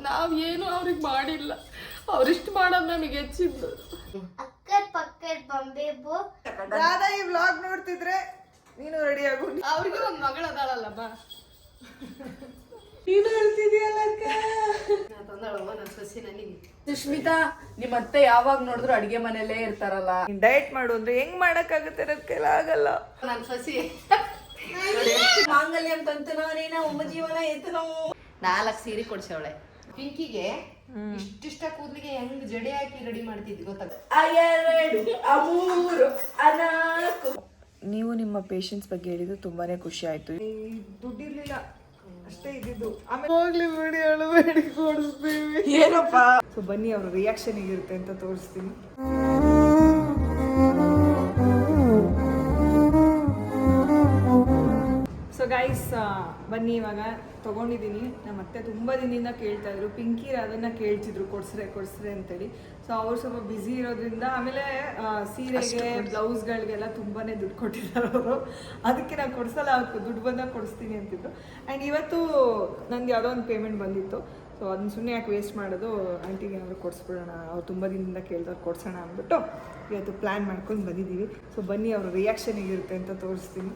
ನಾವ್ ಏನು ಅವ್ರಿಗೆ ಮಾಡಿಲ್ಲ, ಅವ್ರಿಷ್ಟು ಮಾಡೋದು ನಮಗೆ ಹೆಚ್ಚಿದ್ದು. ರಾಧಾ ಈ ವ್ಲಾಗ್ ನೋಡ್ತಿದ್ರೆ ನೀನು ರೆಡಿ ಆಗು. ಅವ್ರಿಗೆ ಒಂದ್ ಮಗಳ ಅದಾಳಲ್ಲಮ್ಮ, ನೀನು ಹೇಳ್ತಿದೀಯಲ್ಲ ನನ್ನ ಸೊಸಿ ನನಗೆ. ಸುಷ್ಮಿತಾ, ನಿಮ್ಮ ಅತ್ತೆ ಯಾವಾಗ ನೋಡಿದ್ರು ಅಡಿಗೆ ಮನೆಯಲ್ಲೇ ಇರ್ತಾರಲ್ಲ. ಡಯಟ್ ಮಾಡು ಅಂದ್ರೆ ಹೆಂಗ್ ಮಾಡಕ್ಕಾಗುತ್ತೆ, ನನ್ನ ಕೈಲಿ ಆಗಲ್ಲ. ನನ್ನ ಸೊಸಿ ಮಾಂಗಲ್ಯ ಅಂತಂತನೋ ನೀನ ಒಮ್ಮ ಜೀವನ ಎತ್ತನೋ 4 ಸೀರೆ ಕೊಡ್ಸವಳೆ. ಪಿಂಕಿಗೆ ಇಷ್ಟಿಷ್ಟ ಕೂದಲಿಗೆ ಹೆಂಗ್ ಜಡೆ ಹಾಕಿ ರೆಡಿ ಮಾಡ್ತಿದ್ವಿ ಗೊತ್ತಾಗ. ನೀವು ನಿಮ್ಮ ಪೇಷನ್ಸ್ ಬಗ್ಗೆ ಹೇಳಿದ್ದು ತುಂಬಾನೇ ಖುಷಿ ಆಯ್ತು. ದುಡ್ಡಿರ್ಲಿಲ್ಲ ಅಷ್ಟೇ ಇದ್ದಿದ್ದು. ಆಮೇಲೆ ಹೋಗ್ಲಿ ಬಿಡಿ, ಅಳಬೇಡಿ, ಕೊಡಿಸ್ತೀವಿ. ಏನಪ್ಪ ಸೊ ಬನ್ನಿ, ಅವ್ರ ರಿಯಾಕ್ಷನ್ ಹೇಗಿರುತ್ತೆ ಅಂತ ತೋರಿಸ್ತೀನಿ. ಸೊ ಗೈಸ್ ಬನ್ನಿ, ಇವಾಗ ತೊಗೊಂಡಿದ್ದೀನಿ. ನಮ್ಮ ಅತ್ತೆ ತುಂಬ ದಿನದಿಂದ ಕೇಳ್ತಾ ಇದ್ರು, ಪಿಂಕಿ ಅದನ್ನು ಕೇಳ್ತಿದ್ರು ಕೊಡ್ಸ್ರೆ ಅಂತೇಳಿ. ಸೊ ಅವ್ರು ಸ್ವಲ್ಪ ಬ್ಯುಸಿ ಇರೋದ್ರಿಂದ, ಆಮೇಲೆ ಸೀರೆಗೆ ಬ್ಲೌಸ್ಗಳಿಗೆಲ್ಲ ತುಂಬಾ ದುಡ್ಡು ಕೊಟ್ಟಿದ್ದಾರೆ ಅವರು. ಅದಕ್ಕೆ ನಾನು ಕೊಡಿಸಲ್ಲ, ಅವತ್ತು ದುಡ್ಡು ಬಂದಾಗ ಕೊಡಿಸ್ತೀನಿ ಅಂತಿದ್ರು. ಆ್ಯಂಡ್ ಇವತ್ತು ನನಗೆ ಯಾವುದೋ ಒಂದು ಪೇಮೆಂಟ್ ಬಂದಿತ್ತು. ಸೊ ಅದನ್ನ ಸುಮ್ಮನೆ ಯಾಕೆ ವೇಸ್ಟ್ ಮಾಡೋದು, ಆಂಟಿಗೆ ಏನಾದರೂ ಕೊಡಿಸ್ಬಿಡೋಣ, ಅವ್ರು ತುಂಬ ದಿನದಿಂದ ಕೇಳಿದಾಗ ಕೊಡ್ಸೋಣ ಅಂದ್ಬಿಟ್ಟು ಇವತ್ತು ಪ್ಲ್ಯಾನ್ ಮಾಡ್ಕೊಂಡು ಬಂದಿದ್ದೀವಿ. ಸೊ ಬನ್ನಿ, ಅವ್ರ ರಿಯಾಕ್ಷನ್ ಹೇಗಿರುತ್ತೆ ಅಂತ ತೋರಿಸ್ತೀನಿ.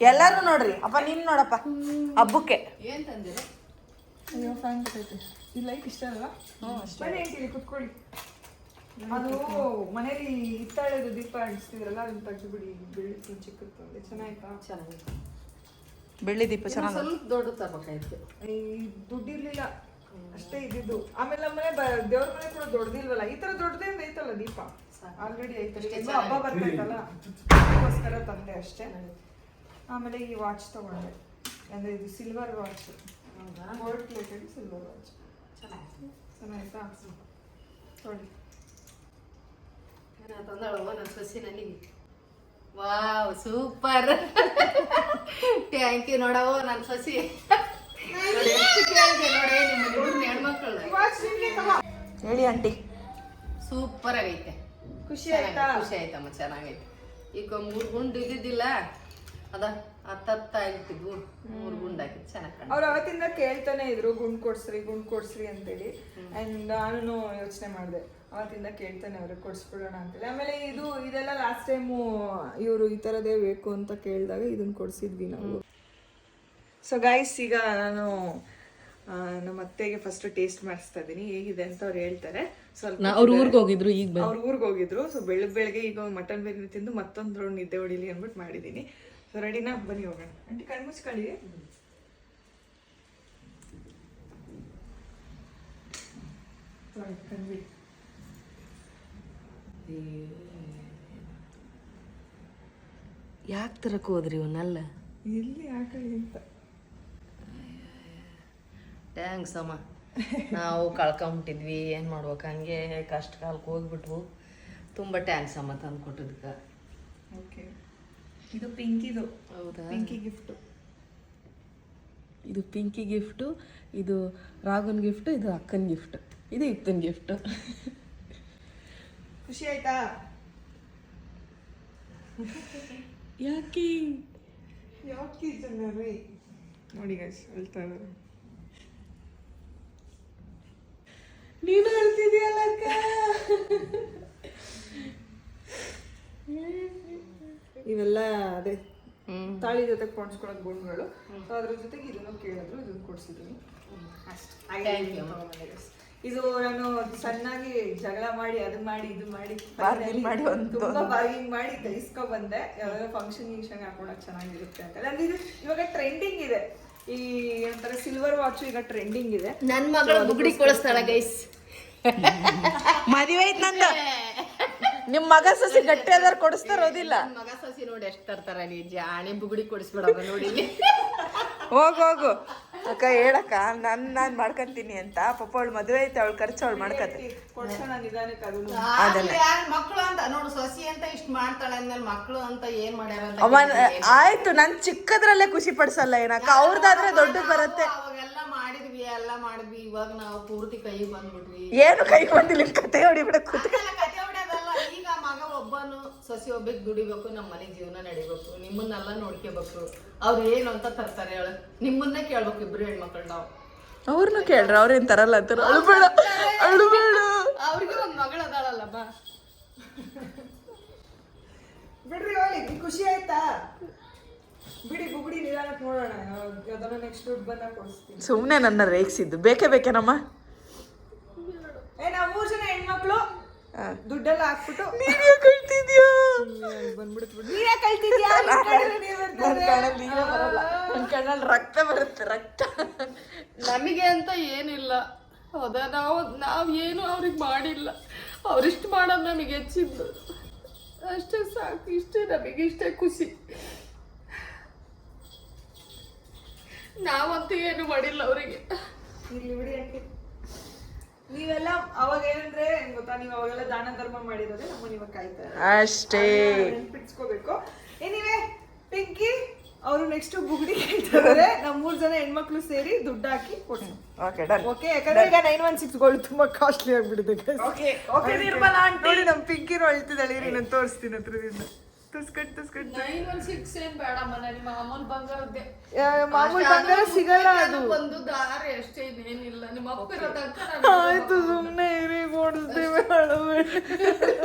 ಎಲ್ಲಾರು ನೋಡ್ರಿ ಅಪ್ಪ, ನೀನ್ ನೋಡಪ್ಪ ಹಬ್ಬಕ್ಕೆ ಏನ್ ತಂದಿರ. ಅಯ್ಯೋ ಫ್ಯಾನ್ ಬರ್ತೈತೆ. ಈ ಲೈಟ್ ಇಷ್ಟ ಅಲ್ವಾ? ಬನ್ನಿ ಅಂತೀವಿ, ಕುತ್ಕೊಳ್ಳಿ. ಅದು ಮನೇಲಿ ಹಿತ್ತಾಳೆದು ದೀಪ ಅಂಟಿಸ್ತಿದ್ರಲ್ಲ, ಅದನ್ನ ತೆಗೆದುಬಿಡಿ. ಬೆಳ್ಳಿ ಚಿಕ್ಕದು ತಂದೆ, ಚೆನ್ನಾಯ್ತಾ? ಚೆನ್ನಾಗಿದೆ. ಬೆಳ್ಳಿ ದೀಪ ಚೆನ್ನಾಗಿ. ಸ್ವಲ್ಪ ದೊಡ್ಡ ತರಬೇಕಾಯ್ತು. ಈ ದುಡ್ಡಿರ್ಲಿಲ್ಲ ಅಷ್ಟೇ ಇದ್ದಿದ್ದು. ಆಮೇಲೆ ನಮ್ಮನೆ ದೇವ್ರ ಮನೆ ಕೂಡ ದೊಡ್ಡದಿಲ್ವಲ್ಲ, ಈ ತರ ದೊಡ್ಡದೇಂದ ಐತಲ್ಲ ದೀಪ, ಆಲ್ರೆಡಿ ಐತಲ್ಲ. ಹಬ್ಬ ಬರ್ತೈತಲ್ಲ, ಅದಕ್ಕೋಸ್ಕರ ತಂದೆ ಅಷ್ಟೇ. ಆಮೇಲೆ ಈ ವಾಚ್ ತಗೊಂಡೆ, ಅಂದ್ರೆ ಇದು silver watch, gold plated silver watch. ಚೆನ್ನಾಯ್ತಾ? ನೋಡಿ, ತಂದಳವ ನನ್ನ ಸೊಸಿ ನನಗೆ. Wow, super. Thank you. ನೋಡವ ನನ್ನ ಸೊಸಿ ಹೇಳಿ ಆಂಟಿ. ಸೂಪರ್ ಆಗೈತೆ. ಖುಷಿ ಆಯ್ತಾ? ಖುಷಿ ಆಯ್ತಮ್ಮ, ಚೆನ್ನಾಗೈತೆ. ಈಗ 3 ಗುಂಡು ಇದ್ದಿದ್ದಿಲ್ಲ, ಅದ ಹತ್ತಾಗಿತ್ತು, 3 ಗುಂಡು ಹಾಕಿದ್ದು ಚೆನ್ನಾಗಿ. ಅವ್ರು ಅವತ್ತಿಂದ ಕೇಳ್ತಾನೆ ಇದ್ರು, ಗುಂಡ್ ಕೊಡ್ಸ್ರಿ ಅಂತೇಳಿ. ಅಂಡ್ ನಾನು ಯೋಚನೆ ಮಾಡಿದೆ, ಅವತ್ತಿಂದ ಕೇಳ್ತಾನೆ ಅವ್ರಿಗೆ ಕೊಡ್ಸ್ಬಿಡೋಣ ಅಂತೇಳಿ. ಆಮೇಲೆ ಇದೆಲ್ಲ ಲಾಸ್ಟ್ ಟೈಮು ಇವರು ಈ ಥರದೇ ಬೇಕು ಅಂತ ಕೇಳಿದಾಗ ಇದನ್ನ ಕೊಡ್ಸಿದ್ವಿ ನಾವು. ಸೊ ಗೈಸ್, ಈಗ ನಾನು ನಮ್ಮ ಅತ್ತೆಗೆ ಫಸ್ಟ್ ಟೇಸ್ಟ್ ಮಾಡಿಸ್ತಾ ಇದ್ದೀನಿ, ಹೇಗಿದೆ ಅಂತ ಅವ್ರು ಹೇಳ್ತಾರೆ. ಸ್ವಲ್ಪ ಅವ್ರ ಊರಿಗೆ ಹೋಗಿದ್ರು, ಈಗ ಅವ್ರ ಊರಿಗೆ ಹೋಗಿದ್ರು. ಸೊ ಬೆಳಗ್ಗೆ ಈಗ ಮಟನ್ ಬಿರಿಯಾನಿ ತಿಂದು ಮತ್ತೊಂದು ರೌಂಡ್ ನಿದ್ದೆ ಹೊಡಿಲಿ ಅಂದ್ಬಿಟ್ಟು ಮಾಡಿದ್ದೀನಿ. ಸೊ ರೆಡಿನಾ? ಬನ್ನಿ ಹೋಗೋಣ. ಆಂಟಿ ಕಣ್ಣು ಮುಚ್ಕೊಳ್ಳಿ. ಕಣ್ವಿ ಯಾಕೆ ತರಕ್ಕೆ ಹೋದ್ರಿ ಇವನ್ನೆಲ್ಲ? ಎಲ್ಲಿ ಹಾಕಲಿ ಅಂತ. ಥ್ಯಾಂಕ್ಸ್ ಅಮ್ಮ. ನಾವು ಕಳ್ಕೊಂಬಿಟ್ಟಿದ್ವಿ, ಏನು ಮಾಡ್ಬೇಕು, ಹಂಗೆ ಕಷ್ಟ ಕಾಲಕ್ಕೆ ಹೋಗ್ಬಿಟ್ವು. ತುಂಬ ಥ್ಯಾಂಕ್ಸ್ ಅಮ್ಮ ತಂದು ಕೊಟ್ಟಿದ್ದಕ್ಕೆ. ಓಕೆ, ಇದು ಪಿಂಕಿದು. ಹೌದಾ? ಪಿಂಕಿ ಗಿಫ್ಟು. ಇದು ಪಿಂಕಿ ಗಿಫ್ಟು, ಇದು ರಾಘುನ್ ಗಿಫ್ಟು, ಇದು ಅಕ್ಕನ ಗಿಫ್ಟ್, ಇದು ಇತ್ತನ ಗಿಫ್ಟು. ಖುಷಿ ಆಯ್ತಾ? ಯಾಕೆ ಜನರಿ ನೋಡಿ ಗೈಸ್, ಹೇಳ್ತಾ ಇದ್ದಾರೆ. ನೀನು ಹೇಳ್ತಿದೀಯಲ್ಲ ಅಕ್ಕ. ಇವೆಲ್ಲ ಅದೇ ತಾಳಿ ಜೊತೆ ಕೊಂಡ್ಸ್ಕೊಳ್ಳೋದು ಗುಂಡ್ಗಳು. ಸೊ ಅದ್ರ ಜೊತೆಗೆ ಇದನ್ನು ಕೇಳಿದ್ರು, ಇದನ್ನು ಕೊಡ್ಸಿದ್ದೀನಿ. ಇದು ನಾನು ಸಣ್ಣಾಗಿ ಜಗಳ ಮಾಡಿ ಅದು ಮಾಡಿ ಇದು ಮಾಡಿ ತುಂಬಾ ಬಾರ್ಗಿಂಗ್ ಮಾಡಿ ತರಿಸ್ಕೊ ಬಂದೆ. ಯಾವ್ದಾದ್ರು ಫಂಕ್ಷನ್ ಹಾಕೊಳಕ್ ಚೆನ್ನಾಗಿರುತ್ತೆ ಅಂತ. ಅಂದ್ರೆ ಇದು ಇವಾಗ ಟ್ರೆಂಡಿಂಗ್ ಇದೆ, ಈ ಏನಂತಾರೆ ಸಿಲ್ವರ್ ವಾಚ್ ಈಗ ಟ್ರೆಂಡಿಂಗ್ ಇದೆ. ನನ್ನ ಮಗಳು ಬುಗುಡಿ ಕೊಡಿಸ್ತಾಳ ಗೈಸ್. ಮದುವೆ ಐತ್ ನಂದು. ನಿಮ್ ಮಗ ಸಸಿ ಗಟ್ಟಿ ಅದಾರ ಕೊಡಿಸ್ತಾರೋದಿಲ್ಲ. ಮಗ ಸಸಿ ನೋಡಿ ಎಷ್ಟು ತರ್ತಾರ, ನೀ ಜಾಣಿ ಬುಗುಡಿ ಕೊಡಿಸ್ಬಿಡವ ನೋಡಿ. ಹೋಗು ಅಕ್ಕ, ಹೇಳಕ್ಕ ನಾನ್ ಮಾಡ್ಕೊಂತೀನಿ ಅಂತ. ಪಾಪ ಅವಳು ಮದುವೆ ಐತೆ, ಅವಳು ಖರ್ಚು ಅವಳು ಮಾಡ್ಕತ್ತೆ. ಮಕ್ಕಳು ಅಂತ ನೋಡು, ಸೊಸಿ ಅಂತ ಇಷ್ಟ ಮಾಡ್ತಾಳೆ ಅಂದ್ಮೇಲೆ ಮಕ್ಕಳು ಅಂತ ಏನ್ ಮಾಡ್ಯಾರ. ಆಯ್ತು, ನನ್ ಚಿಕ್ಕದ್ರಲ್ಲೇ ಖುಷಿ ಪಡಿಸಲ್ಲ ಏನಕ್ಕ, ಅವ್ರದಾದ್ರೆ ದೊಡ್ಡದ್ ಬರುತ್ತೆ. ಅವಾಗೆಲ್ಲ ಮಾಡಿದ್ವಿ, ಎಲ್ಲ ಮಾಡಿದ್ವಿ, ಇವಾಗ ನಾವು ಪೂರ್ತಿ ಕೈಗೆ ಬಂದ್ಬಿಟ್ವಿ. ಏನು ಕೈ ಬಂದಿಲ್ಲ ಕತೆ ಹೊಡಿಬಿಡ ಕೂತ್ ಅದೆಲ್ಲ ಕತೆ ಹೊಡ್ಯೋದಲ್ಲ. ಈಗ ಮಗ ಒಬ್ಬನು ಸೊಸೆ ಒಬ್ಬಕ್ಕೆ ದುಡಿಬೇಕು, ನಮ್ಮ ಮನೆ ಜೀವನ ನಡಿಬೇಕು, ನಿಮ್ಮನ್ನೆಲ್ಲ ನೋಡ್ಕೋಬೇಕು. ಅವ್ರು ಏನು ಅಂತ ತರ್ತಾರೆ ಹೇಳು, ನಿಮ್ಮನ್ನೇ ಕೇಳ್ಬೇಕು ಇಬ್ರು ಹೆಣ್ಮಕ್ಳು ನಾವು. ಅವ್ರನ್ನು ಕೇಳ್ರ ಅವ್ರೇನ್ ತರಲ್ಲ ಅಂತಾರ. ಅಳುಬೇಡ ಅಳುಬೇಡ. ಅವ್ರಿಗೆ ಒಂದ್ ಮಗಳು ಅದಾಳಲ್ಲಮ್ಮ. ಬಿಡ್ರಿ ಹೋಗ್ಲಿ, ಖುಷಿ ಆಯ್ತಾ? ಬಿಡಿ ಬುಗುಡಿ ನಿಧಾನಕ್ಕೆ ನೋಡೋಣ. ಅದನ್ನ ನೆಕ್ಸ್ಟ್ ದುಡ್ಡು ಬಂದಾಗ ಕೊಡಿಸ್ತೀನಿ. ಸುಮ್ನೆ ನನ್ನ ರೇಗಿಸಿದ್ದು ಬೇಕೇನಮ್ಮ. ನಾವು 3 ಜನ ಹೆಣ್ಮಕ್ಳು ದುಡ್ಡೆಲ್ಲ ಹಾಕ್ಬಿಟ್ಟು ನೀನೇ ಕಳ್ತಿದ್ಯಾ ಬಂದ್ಬಿಡ್ತು. ನೀನೇ ಕಳ್ತಿದ್ಯಾ? ನನ್ನ ಕಣ್ಣಲ್ಲಿ ರಕ್ತ ಬರುತ್ತೆ, ರಕ್ತ. ನಮಗೆ ಅಂತ ಏನಿಲ್ಲ, ಹೌದಾ? ನಾವು ಏನು ಅವ್ರಿಗೆ ಮಾಡಿಲ್ಲ. ಅವ್ರಿಷ್ಟು ಮಾಡೋದು ನಮಗೆ ಹೆಚ್ಚಿದ್ದು ಅಷ್ಟೇ ಸಾಕು. ಇಷ್ಟೇ ನಮಗೆ, ಇಷ್ಟೇ ಖುಷಿ. ನಾವಂತೂ ಏನು ಮಾಡಿಲ್ಲ ಅವರಿಗೆ. ಇಲ್ಲಿ ಬಿಡಿ ಯಾಕೆ ನೀವೆಲ್ಲ ಅವಾಗ ಏನಂದ್ರೆ ಗೊತ್ತಾ, ನೀವು ಅವಾಗೆಲ್ಲ ದಾನ ಧರ್ಮ ಮಾಡಿರೋದೇ ನಮ್ಮ ಇವಾಗ ಕಾಯ್ತಾರೆ ಅಷ್ಟೇ. ನೆನ್ಪಿಟ್ಸ್ಕೋಬೇಕು. ಏನಿವೆ ಪಿಂಕಿ ಅವರು ನೆಕ್ಸ್ಟ್ ಬುಗುಡಿ ಕೇಳ್ತಾರೆ. ನಾವು 3 ಜನ ಹೆಣ್ಮಕ್ಳು ಸೇರಿ ದುಡ್ಡು ಹಾಕಿ ಕೊಡ್ತೀವಿ. Okay done. ಓಕೆ, ಯಾಕಂದ್ರೆ ಈಗ 916 ಗೋಲ್ಡ್ ತುಂಬಾ ಕಾಸ್ಟ್ಲಿ ಆಗ್ಬಿಟ್ಟಿದೆ. ಓಕೆ ಓಕೆ ನಿರ್ಮಲಾ ಆಂಟಿ ನೋಡಿ ನಮ್ಮ ಪಿಂಕಿನೂ ಅಳ್ತಿದ್ದಾಳೆ. ಇರಿ ನಾನು ತೋರಿಸ್ತೀನಿ ಹತ್ರದಿಂದ. ತುಸ್ಕಟ್ 916 ಏನ್ ಬೇಡಮ್ಮ, ನಿಮ್ಮ ಮಾಮೂಲ್ ಬಂಗಾರದ್ದೇ. ಮಾಮೂಲಿ ಬಂಗಾರ ಸಿಗಲ್ಲ ಅದು. ಒಂದು ದಾರೆ ಅಷ್ಟೇ, ಇದೇನಿಲ್ಲ. ನಿಮ್ಮ ಅಪ್ಪ ಇರೋ ತನಕ ಆಯ್ತು, ಸುಮ್ಮನೆ ಇರಿ, ಕೊಡಿಸ್ತೀವಿ. ಅಳಬೇಡಿ,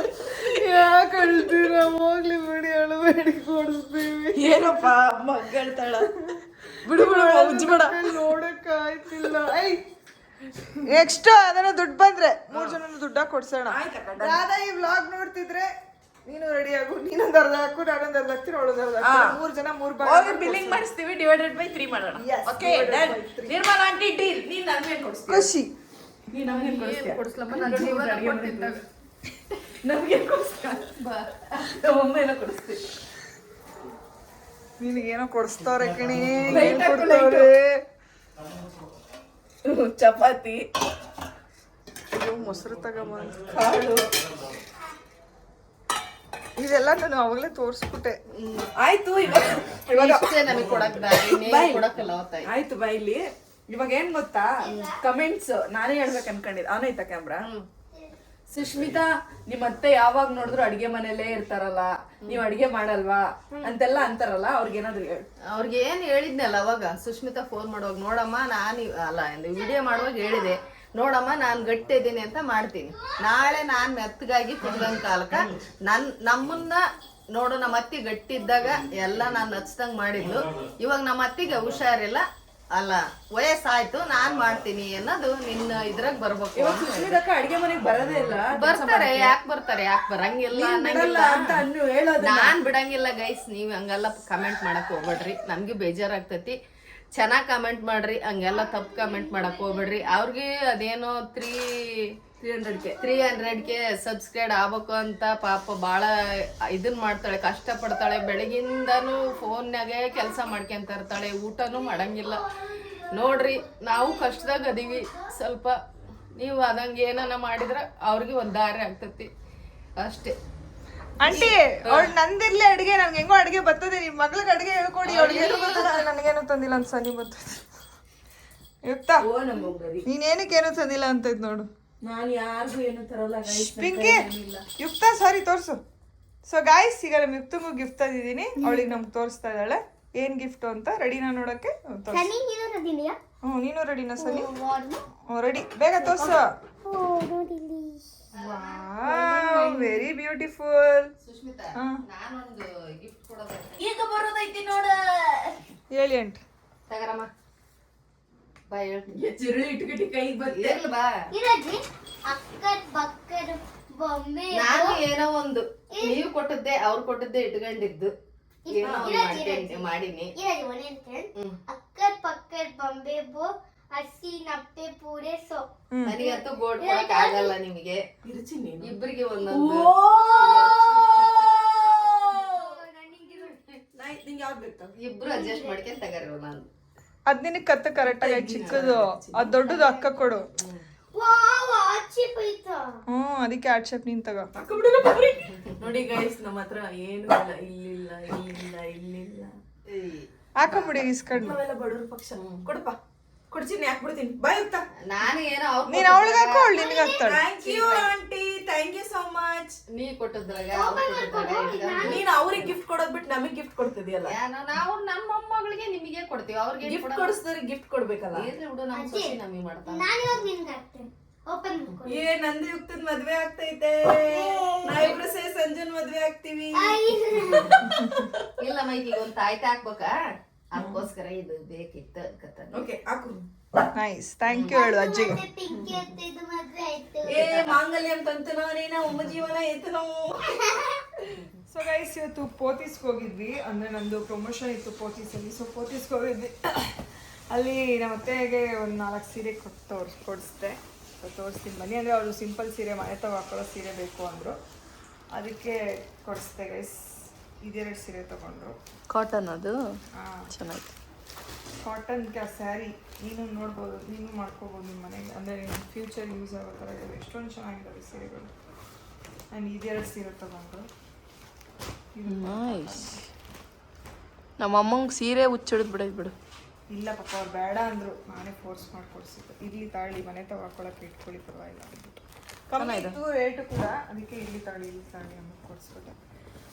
ಯಾಕೆ ಅಳ್ತೀರಾ? ಹೋಗ್ಲಿ ಬಿಡಿ, ಅಳಬೇಡಿ, ಕೊಡಿಸ್ತೀವಿ. ಏನಪ್ಪ ಮಗ್ಗಳ್ತಾಳ. ಬಿಡು ಬಿಡು ಉಜ್ಬೇಡ. ನೋಡಕ್ ಆಯ್ತಿಲ್ಲ. ನೆಕ್ಸ್ಟ್ ಅದನ್ನ ದುಡ್ಡು ಬಂದ್ರೆ 3 ಜನ ದುಡ್ಡ ಕೊಡ್ಸೋಣ. ರಾಧಾ ಈ ವ್ಲಾಗ್ ನೋಡ್ತಿದ್ರೆ ನೀನು ರೆಡಿ ಆಗು. ನೀನೊಂದು ಅರ್ಧ ಹಾಕು, ನಾನೊಂದು ಅರ್ಧ ಹಾಕ್ತೀನಿ, ಅವಳೊಂದು ಅರ್ಧ ಹಾಕ್ತೀನಿ. 3 ಜನ 3 ಭಾಗ ಬಿಲ್ಲಿಂಗ್ ಮಾಡಿಸ್ತೀವಿ. /3 ಮಾಡೋಣ. Okay done. Nirmala aunty deal. ನೀನ್ ನನಗೆ ಕೊಡ್ಸ್ತೀಯ. ಖುಷಿ. ನೀನ್ ನನಗೆ ಕೊಡ್ಸ್ತೀಯ. ಕೊಡಿಸ್ಲಮ್ಮ, ನನ್ನ ಜೀವನ ಕೊಡ್ತಿದ್ದಾಗ. ನನಗೆ ಕೊಡ್ಸ್ತೀಯ. ನಮ್ಮಮ್ಮ ಏನೋ ಕೊಡಿಸ್ತೀವಿ. ನಿನಗೇನೋ ಕೊಡಿಸ್ತವ್ರೆ ಕಣಿ. ಲೈಟ್ ಕೊಡ್ತವ್ರೆ. ಚಪಾತಿ, ಮೊಸರು ತಗೊಂಬಂದು ಕಾಳು. ಇದೆಲ್ಲ ನಾನು ಅವಾಗಲೇ ತೋರಿಸ್ಬಿಟ್ಟೆ. ಆಯ್ತು ಇಷ್ಟೇ ನಮಗೆ ಕೊಡಕ್ ಕೊಡಕ್ಕಲ್ಲ ಅವತ್ತಾಯಿ. ಆಯ್ತು ಬೈಲಿ. ಇವಾಗ ಏನ್ ಗೊತ್ತಾ, ಕಮೆಂಟ್ಸ್ ನಾನೇ ಹೇಳ್ಬೇಕು ಅನ್ಕೊಂಡಿದ್ದೆ. ಆನೈತಾ ಕ್ಯಾಮ್ರಾ? ಸುಷ್ಮಿತಾ, ನಿಮ್ ಅತ್ತೆ ಯಾವಾಗ ನೋಡಿದ್ರು ಅಡಿಗೆ ಮನೇಲೇ ಇರ್ತಾರಲ್ಲ, ನೀವ್ ಅಡಿಗೆ ಮಾಡಲ್ವಾ ಅಂತೆಲ್ಲ ಅಂತಾರಲ್ಲ, ಅವ್ರಿಗೇನಾದ್ರು ಹೇಳು. ಅವ್ರಿಗೆ ಏನ್ ಹೇಳಿದ್ನಲ್ಲ ಅವಾಗ, ಸುಷ್ಮಿತಾ ಫೋನ್ ಮಾಡುವಾಗ, ನೋಡಮ್ಮ ನಾನು ಅಲ್ಲ ವಿಡಿಯೋ ಮಾಡುವಾಗ ಹೇಳಿದೆ, ನೋಡಮ್ಮ ನಾನು ಗಟ್ಟಿ ಇದ್ದೀನಿ ಅಂತ ಮಾಡ್ತೀನಿ. ನಾಳೆ ನಾನು ಮೆತ್ತಗಾಗಿ ಕುಡ್ದಂಗ ಕಾಲಕ್ಕ ನಮ್ಮನ್ನ ನೋಡು, ನಮ್ಮ ಅತ್ತಿ ಗಟ್ಟಿ ಇದ್ದಾಗ ಎಲ್ಲ ನಾನು ಹಚ್ದಂಗ್ ಮಾಡಿದ್ಲು. ಇವಾಗ ನಮ್ಮ ಅತ್ತಿಗೆ ಹುಷಾರಿಲ್ಲ ಅಲ್ಲ, ವಯಸ್ಸಾಯ್ತು, ನಾನ್ ಮಾಡ್ತೀನಿ ಅನ್ನೋದು ನಿನ್ನ ಇದ್ರಾಗ ಬರ್ಬೇಕು. ಅಡಿಗೆ ಮನೆಗೆ ಬರೋದೇ ಇಲ್ಲ. ಬರ್ತಾರೆ, ಯಾಕೆ ಬರ್ತಾರೆ, ಯಾಕೆ ಬರಂಗಿಲ್ಲ ನಾನ್ ಬಿಡಂಗಿಲ್ಲ. ಗೈಸ್, ನೀವ್ ಹಂಗೆಲ್ಲ ಕಮೆಂಟ್ ಮಾಡಕ್ ಹೋಗ್ಬೇಡ್ರಿ, ನಮ್ಗೆ ಬೇಜಾರಾಗ್ತೈತಿ. ಚೆನ್ನಾಗ್ ಕಮೆಂಟ್ ಮಾಡ್ರಿ, ಹಂಗೆಲ್ಲ ತಪ್ಪು ಕಮೆಂಟ್ ಮಾಡಕ್ ಹೋಗ್ಬೇಡ್ರಿ. ಅವ್ರಿಗೆ ಅದೇನೋ 300K ಸಬ್ಸ್ಕ್ರೈಬ್ ಆಗ್ಬೇಕು ಅಂತ ಪಾಪ ಭಾಳ ಇದನ್ನ ಮಾಡ್ತಾಳೆ, ಕಷ್ಟಪಡ್ತಾಳೆ. ಬೆಳಗಿಂದನೂ ಫೋನ್ನಾಗೆ ಕೆಲಸ ಮಾಡ್ಕೊಂತ ಇರ್ತಾಳೆ, ಊಟನೂ ಮಾಡಂಗಿಲ್ಲ. ನೋಡ್ರಿ, ನಾವು ಕಷ್ಟದಾಗ ಅದೀವಿ ಸ್ವಲ್ಪ. ನೀವು ಅದಂಗೆ ಏನಾನ ಮಾಡಿದ್ರೆ ಅವ್ರಿಗೆ ಒಂದು ದಾರಿ ಆಗ್ತೈತಿ ಅಷ್ಟೇ. ಆಂಟಿ ಅವಳು ನಂದಿರ್ಲಿ ಅಡಿಗೆ, ನನ್ಗೆ ಹೆಂಗೋ ಅಡಿಗೆ ಬರ್ತದೆ. ನಿಮ್ ಮಗ್ಳಿಗೆ ಅಡಿಗೆ ಹೇಳ್ಕೊಡಿ. ಅವಳಿಗೆ ನನಗೇನು ತಂದಿಲ್ಲ ಅಂತ ಸನಿ ಬರ್ತದೆ. ಯುಕ್ತ, ನೀನೇನಕ್ಕೆ ಏನು ತಂದಿಲ್ಲ ಅಂತ ನೋಡು. ನಾನು ಯಾರಿಗೂ ಏನು ತರಲ್ಲ ಪಿಂಕಿ. ಯುಕ್ತ ಸಾರಿ ತೋರ್ಸು. ಸೊ ಗಾಯ್ಸ್, ಈಗ ನಮ್ ಯುಕ್ತಂಗೂ ಗಿಫ್ಟ್ ತಂದಿದ್ದೀನಿ. ಅವಳಿಗೆ ನಮ್ಗೆ ತೋರಿಸ್ತಾ ಇದ್ದಾಳೆ ಏನ್ ಗಿಫ್ಟ್ ಅಂತ. ರೆಡಿನಾ ನೋಡಕ್ಕೆ? ನೀನು ರೆಡಿನಾ ಸನಿ? ರೆಡಿ, ಬೇಗ ತೋರ್ಸು. Very beautiful. ಸುಷ್ಮಿತಾ, ನಾನೊಂದು ಗಿಫ್ಟ್ ಕೊಡೋದು ಈಗ ಬರೋದೈತಿ ನೋಡ. ಹೇಳಿ ಆಂಟಿ. ತಗರಮ್ಮ, ಬಾ ಹೇಳ್ತೀನಿ. ಚಿರುಳಿ ಇಟ್ಕಟ್ಟಿ ಕೈಗೆ ಬರ್ತಿ. ಇರ್ಲಿ ಬಾ. ನಾನು ಏನೋ ಒಂದು ನೀವು ಕೊಟ್ಟದ್ದೆ ಅವ್ರು ಕೊಟ್ಟದ್ದೆ ಇಟ್ಕೊಂಡಿದ್ದು ಏನೋ ಒಂದು ಮಾಡೀನಿ. ಅಕ್ಕರ್ ಪಕ್ಕರ್ ಬೊಂಬೆ ಬೋ ಹಸಿ ನಪ್ಪೆ ಪೂರೆ ಸೋ. ನನಗಂತೂ ಗೋಲ್ಡ್ ಕೊಡಕ್ ಆಗಲ್ಲ, ನಿಮಗೆ ಇಬ್ಬರಿಗೆ ಒಂದೊಂದು. ಇಬ್ರು ಅಡ್ಜಸ್ಟ್ ಮಾಡ್ಕೊಂಡ್ ತಗರ. ನಾನು ಅದ್ ನಿನಗ್ ಕತ್ತ ಕರೆಕ್ಟ್ ಆಗಿ ಚಿಕ್ಕದು, ಅದ್ ದೊಡ್ಡದು ಅಕ್ಕ ಕೊಡು. ಅದಕ್ಕೆ ಆರ್ಟ್ ಶೇಪ್ ನೀನ್ ತಗೋ. ನೋಡಿ ಗೈಸ್, ನಮ್ಮ ಹತ್ರ ಏನು ಇಲ್ಲ, ಇಲ್ಲಿಲ್ಲ. ಹಾಕೊಂಬಿಡಿ ಇಸ್ಕೊಂಡು. ನಾವೆಲ್ಲ ಬಡವ್ರ ಪಕ್ಷ. ಕೊಡಪ್ಪ. ಕೊಡ್ತೀನಿ ಹಾಕ್ಬಿಡ್ತೀನಿ ಬಾಯ್ ಹೋಗ್ತಾ. ನಾನು ಏನೋ ಅವ್ರು ನೀನ್ ಅವಳಿಗೆ ಹಾಕೋ ಅವಳು ನಿನ್ಗೆ ಹಾಕ್ತಾಳೆ. Thank you aunty, thank you so much. ನೀ ಕೊಟ್ಟದ್ರಾಗ ಅವ್ರು ಕೊಟ್ಟದ್ರಾಗ ನೀನ್ ಅವ್ರಿಗೆ ಗಿಫ್ಟ್ ಕೊಡೋದ್ ಬಿಟ್ಟು ನಮಗ್ ಗಿಫ್ಟ್ ಕೊಡ್ತಿದ್ಯಲ್ಲ. ನಾವು ನಮ್ಮ ಮೊಮ್ಮಗಳಿಗೆ ನಿಮಗೆ ಕೊಡ್ತೀವಿ, ಅವ್ರಿಗೆ ಗಿಫ್ಟ್ ಕೊಡಿಸಿದ್ರೆ ಗಿಫ್ಟ್ ಕೊಡ್ಬೇಕಲ್ಲ. ಏನ್ರಿ ಬಿಡು ನಮ್ಮ ಸೊಸಿ ನಮಗೆ ಮಾಡ್ತಾನೆ. ನಾನು ಇವಾಗ ನಿನ್ಗೆ ಹಾಕ್ತೇನೆ. ಓಪನ್ ಮಾಡ್ಕೊ. ಏ ನಂದು ಯುಕ್ತದ ಮದ್ವೆ ಆಗ್ತೈತೆ, ನಾವಿಬ್ರು ಸೇ ಸಂಜನ್ ಮದ್ವೆ ಆಗ್ತೀವಿ. ಇಲ್ಲ ಮೈಕಿಗೆ ಒಂದು ತಾಯ್ತ ಹಾಕ್ಬೇಕಾ, ಅದಕ್ಕೋಸ್ಕರ ಇದು ಬೇಕಿತ್ತು ಅನ್ಕತಾನೆ. ಓಕೆ ಹಾಕು. ನೈಸ್, ಥ್ಯಾಂಕ್ ಯು ಹೇಳು ಅಜ್ಜಿಗೆ. ಮತ್ತೆ ಪಿಂಕಿ ಅತ್ತೆದು ಮದ್ವೆ ಆಯ್ತು. ಏ ಮಾಂಗಲ್ಯಂ ತಂತುನೋ ನೀನ ಉಮ್ಮ ಜೀವನ ಏತನೋ. ಸೊ ಗೈಸ್, ಇವತ್ತು ಪೋತೀಸ್ಗೆ ಹೋಗಿದ್ವಿ. ಅಂದರೆ ನಂದು ಪ್ರಮೋಷನ್ ಇತ್ತು ಪೋತೀಸಲ್ಲಿ. ಸೊ ಪೋತೀಸ್ಗೆ ಹೋಗಿದ್ವಿ. ಅಲ್ಲಿ ನಮ್ಮ ಅತ್ತೆಗೆ ಒಂದು 4 ಸೀರೆ ಕೊಡಿಸ್ದೆ. ಸೊ ತೋರಿಸ್ತೀನಿ ಬನ್ನಿ. ಅಂದರೆ ಅವರು ಸಿಂಪಲ್ ಸೀರೆ, ಮನೆ ತಗೋ ಹಾಕೊಳ್ಳೋ ಸೀರೆ ಬೇಕು ಅಂದರು, ಅದಕ್ಕೆ ಕೊಡಿಸ್ದೆ ಗೈಸ್. ಇದೆರಡು ಸೀರೆ ತೊಗೊಂಡ್ರು. ಕಾಟನ್ ಅದು ಹಾಂ, ಚೆನ್ನಾಗಿ ಕಾಟನ್ ಸ್ಯಾರಿ. ನೀನು ನೋಡ್ಬೋದು, ನೀನು ಮಾಡ್ಕೋಬೋದು ನಿಮ್ಮ ಮನೆಗೆ. ಅಂದರೆ ಫ್ಯೂಚರ್ ಯೂಸ್ ಆಗೋ ಥರ ಇದೆ. ಎಷ್ಟೊಂದು ಚೆನ್ನಾಗಿದ್ದಾವೆ ಸೀರೆಗಳು. ನಾನು ಇದೆರಡು ಸೀರೆ ತೊಗೊಂಡ್ರು. ನೈಸ್. ನಮ್ಮ ಅಮ್ಮಂಗೆ ಸೀರೆ ಹುಚ್ಚಿಡಿದ್ ಬಿಡು. ಇಲ್ಲ ಪಾಪ, ಅವ್ರು ಬೇಡ ಅಂದರು. ನಾನೇ ಫೋರ್ಸ್ ಮಾಡಿ ಕೊಡಿಸಿದ್ದು. ಇಲ್ಲಿ ತಾಳಿ, ಮನೆ ತಗೋ ಹಾಕೊಳಕ್ಕೆ ಇಟ್ಕೊಳ್ಳಿ ಪರವಾಗಿಲ್ಲ ಅಂದ್ಬಿಟ್ಟು. ಕಮ್ಮಿ ಇತ್ತು ರೇಟು ಕೂಡ, ಅದಕ್ಕೆ ಇಲ್ಲಿ ತಾಳಿ ಅಂತ ಕೊಡಿಸ್ಬಿಟ್ಟೆ.